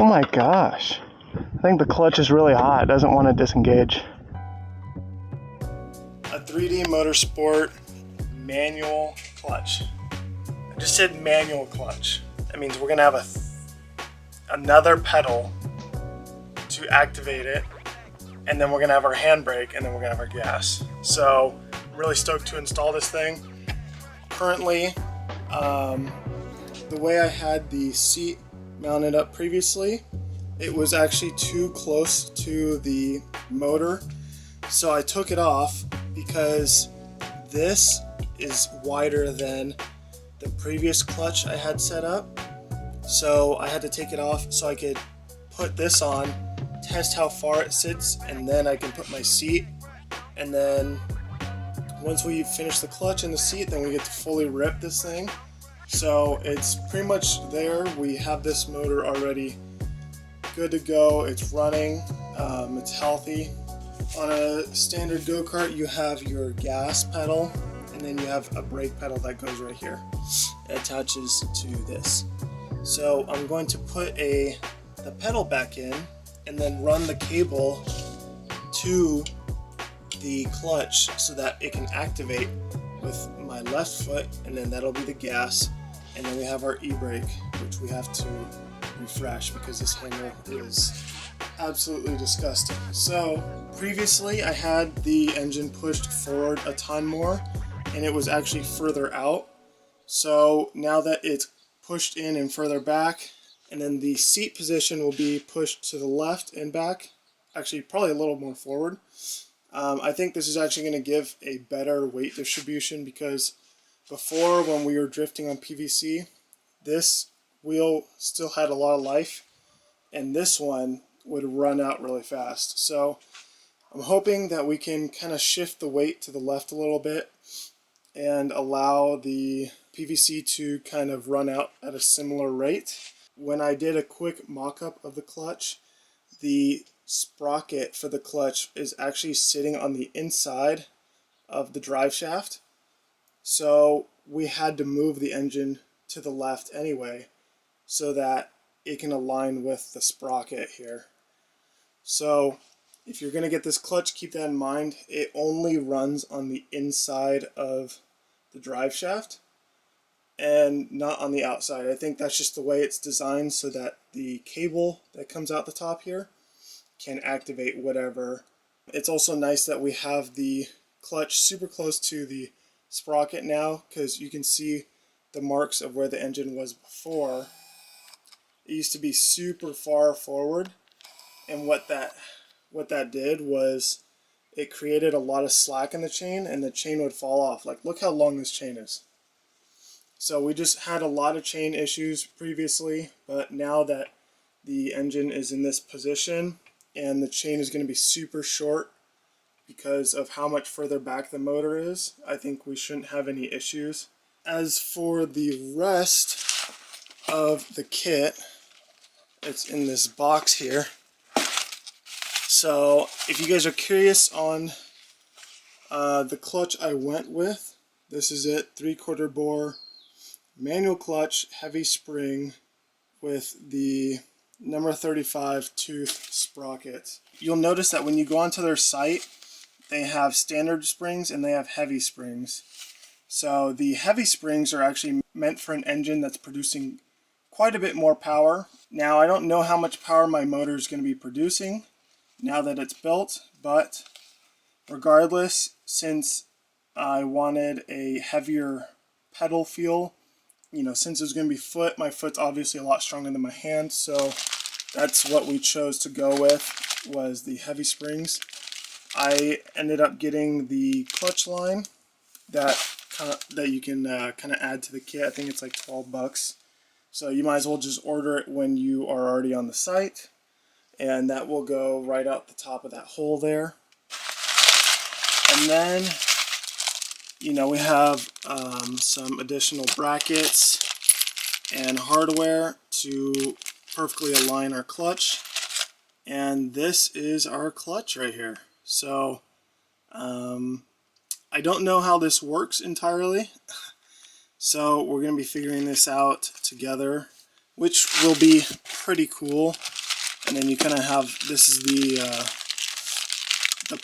my gosh. I think the clutch is really hot. It doesn't want to disengage. A 3D Motorsport manual clutch. I just said manual clutch. That means we're going to have another pedal to activate it, and then we're going to have our handbrake, and then we're going to have our gas. So I'm really stoked to install this thing. Currently, the way I had the seat mounted up previously, it was actually too close to the motor, so I took it off because this is wider than the previous clutch I had set up. So I had to take it off so I could put this on, test how far it sits, and then I can put my seat. And then once we finish the clutch and the seat, then we get to fully rip this thing. So it's pretty much there. We have this motor already good to go. It's running, it's healthy. On a standard go-kart, you have your gas pedal, and then you have a brake pedal that goes right here. It attaches to this. So I'm going to put the pedal back in and then run the cable to the clutch so that it can activate with my left foot, and then that'll be the gas. And then we have our e-brake, which we have to refresh because this handle is absolutely disgusting. So previously I had the engine pushed forward a ton more, and it was actually further out. So now that it's pushed in and further back, and then the seat position will be pushed to the left and back, actually probably a little more forward. I think this is actually going to give a better weight distribution, because before, when we were drifting on PVC, this wheel still had a lot of life, and this one would run out really fast. So I'm hoping that we can kind of shift the weight to the left a little bit and allow the PVC to kind of run out at a similar rate. When I did a quick mock-up of the clutch, the sprocket for the clutch is actually sitting on the inside of the drive shaft. So we had to move the engine to the left anyway so that it can align with the sprocket here. So if you're going to get this clutch, keep that in mind. It only runs on the inside of the drive shaft and not on the outside. I think that's just the way it's designed, so that the cable that comes out the top here can activate whatever. It's also nice that we have the clutch super close to the sprocket now, because you can see the marks of where the engine was before. It used to be super far forward, and what that did was it created a lot of slack in the chain, and the chain would fall off. Like, look how long this chain is. So we just had a lot of chain issues previously, but now that the engine is in this position and the chain is going to be super short because of how much further back the motor is, I think we shouldn't have any issues. As for the rest of the kit, it's in this box here. So if you guys are curious on the clutch I went with, this is it, 3/4 bore manual clutch, heavy spring with the number 35 tooth sprocket. You'll notice that when you go onto their site, they have standard springs and they have heavy springs. So the heavy springs are actually meant for an engine that's producing quite a bit more power. Now, I don't know how much power my motor is going to be producing now that it's built, but regardless, since I wanted a heavier pedal feel, you know, since it was going to be my foot's obviously a lot stronger than my hand, so that's what we chose to go with, was the heavy springs. I ended up getting the clutch line that you can kind of add to the kit. I think it's like $12. So you might as well just order it when you are already on the site, and that will go right out the top of that hole there. And then, you know, we have some additional brackets and hardware to perfectly align our clutch. And this is our clutch right here. So I don't know how this works entirely. So we're going to be figuring this out together. which will be pretty cool. And then you kind of have, this is the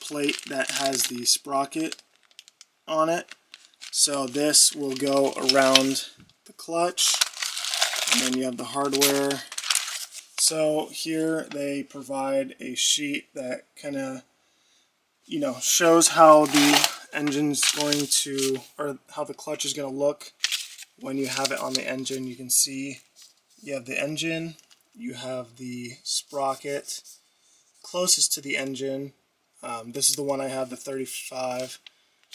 plate that has the sprocket on it. So this will go around the clutch, and then you have the hardware. So here they provide a sheet that kind of, you know, shows how the engine's going to, or how the clutch is going to look when you have it on the engine. You can see you have the engine, you have the sprocket closest to the engine. This is the one I have, the 35.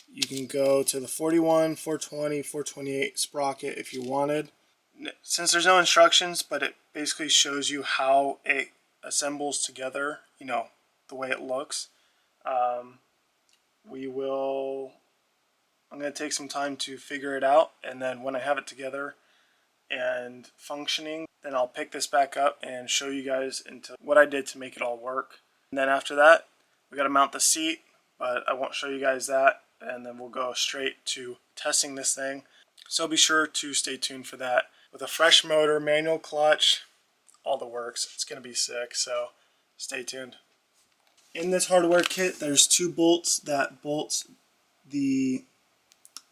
You can go to the 41, 420, 428 sprocket if you wanted. Since there's no instructions, but it basically shows you how it assembles together, you know, the way it looks. I'm going to take some time to figure it out, and then when I have it together and functioning, then I'll pick this back up and show you guys into what I did to make it all work. And then after that, we got to mount the seat, but I won't show you guys that, and then we'll go straight to testing this thing. So be sure to stay tuned for that. With a fresh motor, manual clutch, all the works. It's going to be sick, so stay tuned. In this hardware kit, there's 2 bolts that bolt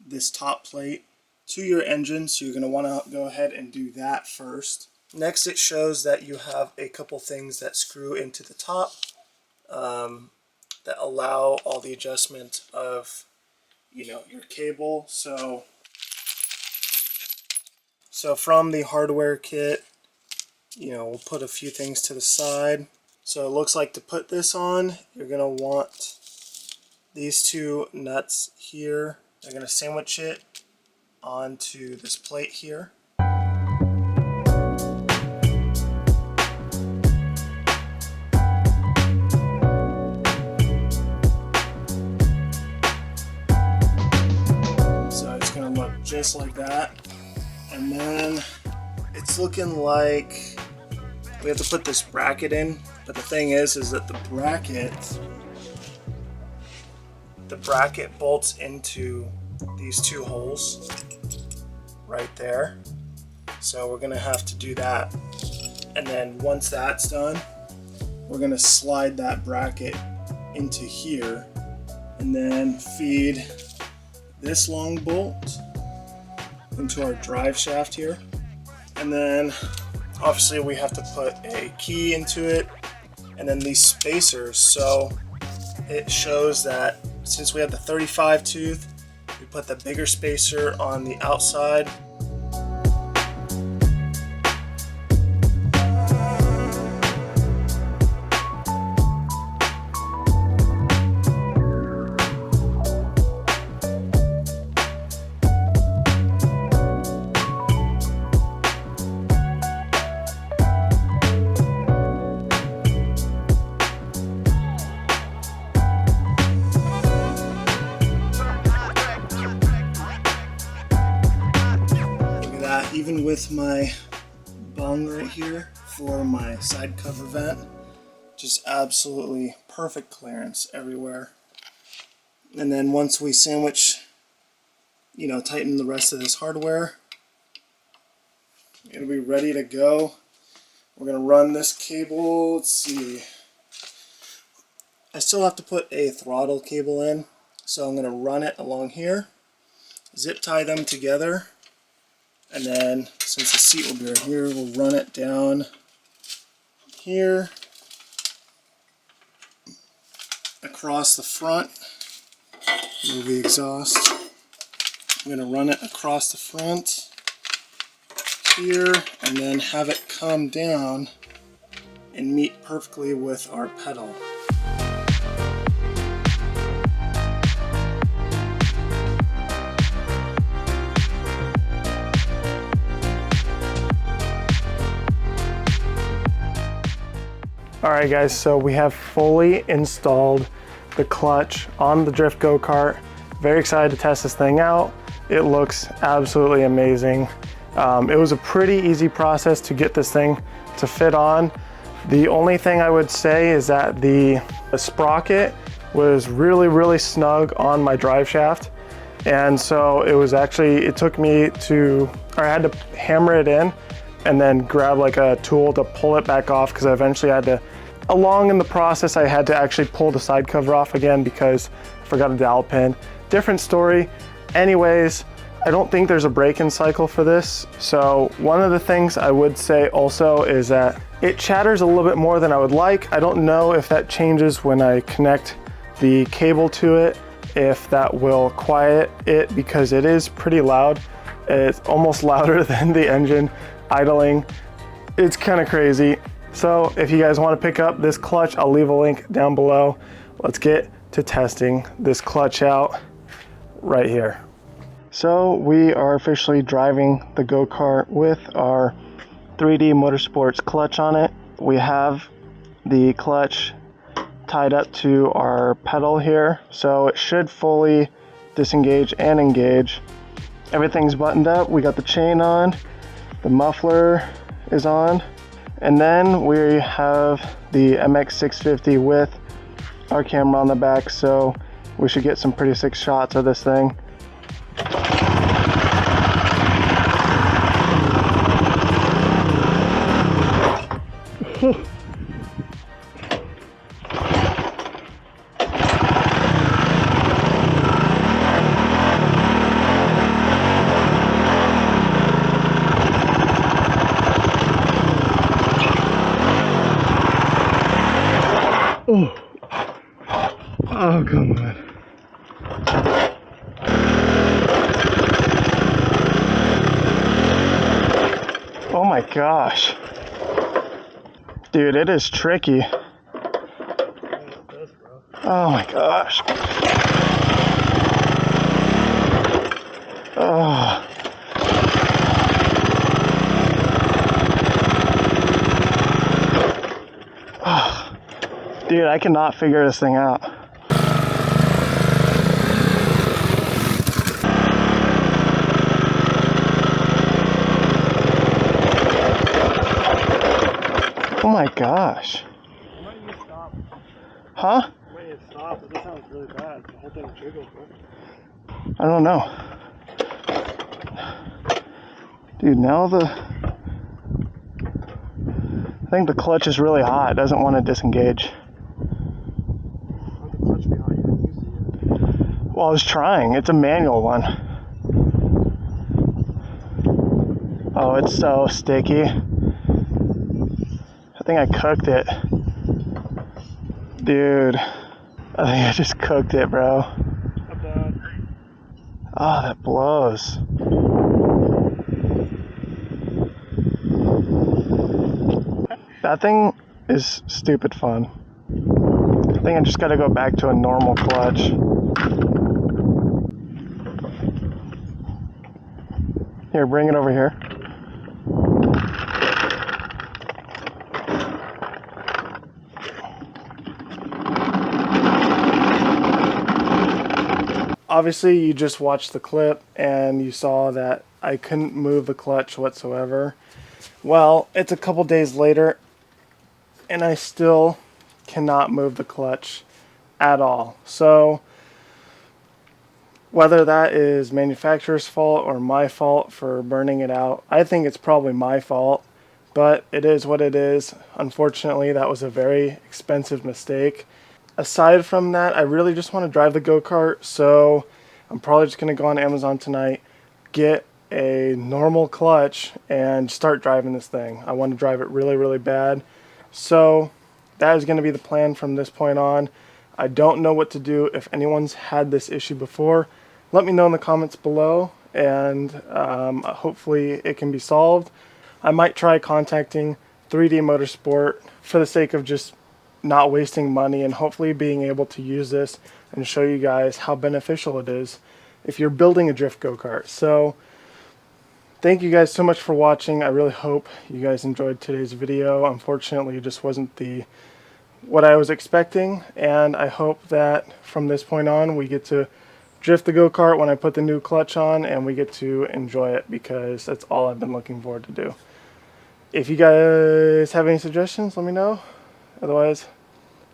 this top plate to your engine, so you're going to want to go ahead and do that first. Next, it shows that you have a couple things that screw into the top that allow all the adjustment of, you know, your cable. So from the hardware kit, you know, we'll put a few things to the side. So it looks like to put this on, you're going to want these 2 nuts here. They're going to sandwich it onto this plate here. So it's going to look just like that. And then it's looking like we have to put this bracket in, but the thing is that the bracket bolts into these 2 holes right there. So we're gonna have to do that. And then once that's done, we're gonna slide that bracket into here and then feed this long bolt into our drive shaft here. And then obviously we have to put a key into it, and then these spacers. So it shows that since we have the 35 tooth, we put the bigger spacer on the outside. Even with my bung right here for my side cover vent, just absolutely perfect clearance everywhere. And then once we sandwich, you know, tighten the rest of this hardware, it'll be ready to go. We're gonna run this cable. Let's see, I still have to put a throttle cable in, so I'm gonna run it along here, zip tie them together. And then, since the seat will be right here, we'll run it down here, across the front, move the exhaust. I'm going to run it across the front here, and then have it come down and meet perfectly with our pedal. Alright guys, so we have fully installed the clutch on the Drift Go Kart. Very excited to test this thing out. It looks absolutely amazing. It was a pretty easy process to get this thing to fit on. The only thing I would say is that the sprocket was really snug on my drive shaft. And so it was actually, it took me to, or I had to hammer it in and then grab like a tool to pull it back off, because I eventually had to, along in the process, I had to actually pull the side cover off again because I forgot a dowel pin. Different story. Anyways, I don't think there's a break-in cycle for this. So one of the things I would say also is that it chatters a little bit more than I would like. I don't know if that changes when I connect the cable to it, if that will quiet it, because it is pretty loud. It's almost louder than the engine idling. It's kind of crazy. So if you guys want to pick up this clutch, I'll leave a link down below. Let's get to testing this clutch out right here. So we are officially driving the Go Kart with our 3D Motorsports clutch on it. We have the clutch tied up to our pedal here, so it should fully disengage and engage. Everything's buttoned up. We got the chain on, the muffler is on, and then we have the MX650 with our camera on the back, so we should get some pretty sick shots of this thing. Oh, come on. Oh my gosh. Dude, it is tricky. Oh my gosh. Oh. Oh. Dude, I cannot figure this thing out. Oh my gosh. Why don't you stop? Huh? Why don't you stop? That sounds really bad. The whole thing jiggles, bro. I don't know. Dude, now I think the clutch is really hot. It doesn't want to disengage. How's the clutch behind you? You see it. Well, I was trying. It's a manual one. Oh, it's so sticky. I think I cooked it. Dude, I think I just cooked it, bro. Not bad. Oh, that blows. That thing is stupid fun. I think I just gotta go back to a normal clutch. Here, bring it over here. Obviously, you just watched the clip and you saw that I couldn't move the clutch whatsoever. Well, it's a couple days later and I still cannot move the clutch at all. So whether that is manufacturer's fault or my fault for burning it out, I think it's probably my fault, but it is what it is. Unfortunately, that was a very expensive mistake. Aside from that, I really just want to drive the go-kart, so I'm probably just going to go on Amazon tonight, get a normal clutch, and start driving this thing. I want to drive it really, really bad. So that is going to be the plan from this point on. I don't know what to do. If anyone's had this issue before, let me know in the comments below, and hopefully it can be solved. I might try contacting 3D Motorsport for the sake of just not wasting money and hopefully being able to use this and show you guys how beneficial it is if you're building a drift go-kart. So thank you guys so much for watching. I really hope you guys enjoyed today's video. Unfortunately, it just wasn't what I was expecting, and I hope that from this point on we get to drift the go-kart when I put the new clutch on, and we get to enjoy it, because that's all I've been looking forward to do. If you guys have any suggestions, let me know. Otherwise,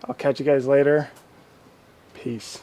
I'll catch you guys later. Peace.